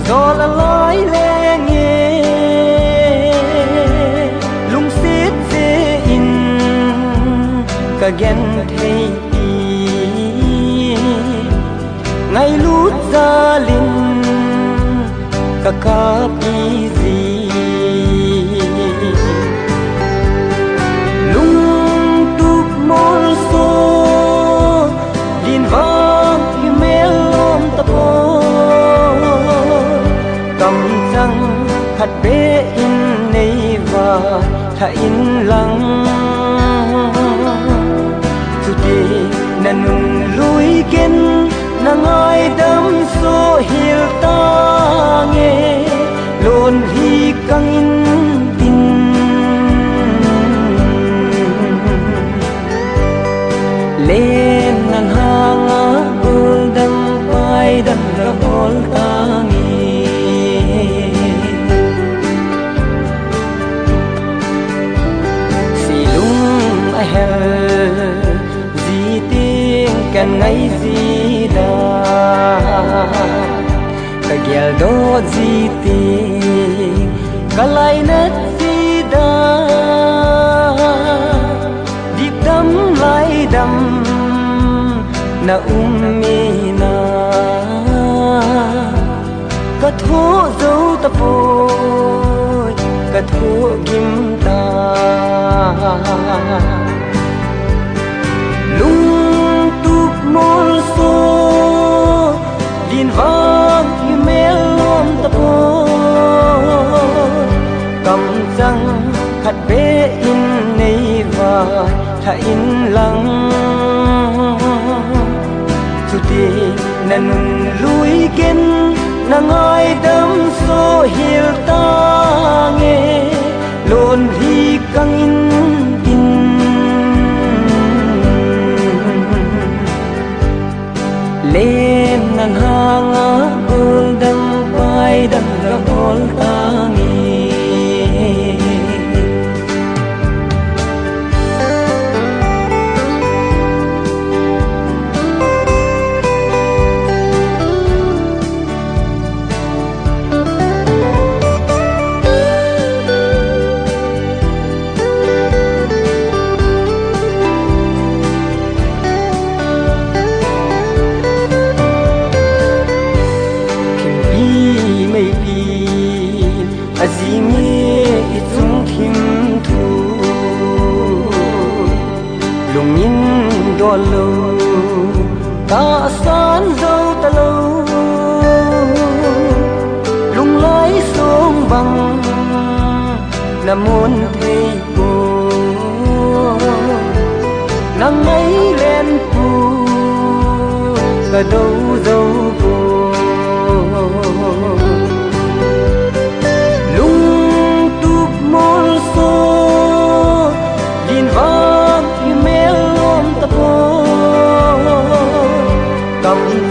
gió là lái lê nghe lung xiết dễ in cả ghen thấy ngày lút ra linh cả cáp ý gì lung tụp môn số điên vang như mê lôm tập ô cầm răng hạt bế in này và thả in lăng dù tì năn lùi kiến nàng ai đắm số hiểu ta nghe luôn hi căng in tin lên nàng hang á gul đâm vai đâm ra hol ta nghe xì lung ai hel gì tiếng cần ngay gì đa cả ghel đó gì tiếng cả lại nét gì đa đi đắm lại đắm na mi na cả thố dấu ta bôi cả thố kim ta lung tụp môn số điên vang như mê lôm ta bôi cầm răng hạt bế in này và thả in lăng dù tì năn lùi kiến nàng ai đắm số hiểu ta nghe luôn hi căng in tin lên nàng hang á gul đâm vai đâm ra hol ta nghe azimi itung thim thu lung in do lo ta san dâu ta lo lung lái xuống bằng là muốn thấy cô nắng ấy lên phù cả đâu dâu cô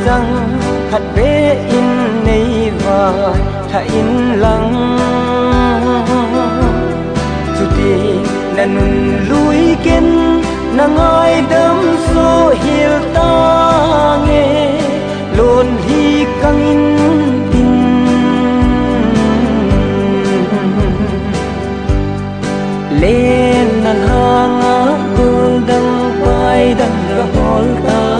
răng hạt bế in này và thả in lăng dù tì năn lùi kiến nàng ai đắm số hiểu ta nghe luôn hi căng in tin lên nàng hang á gul đâm vai đâm ra hol ta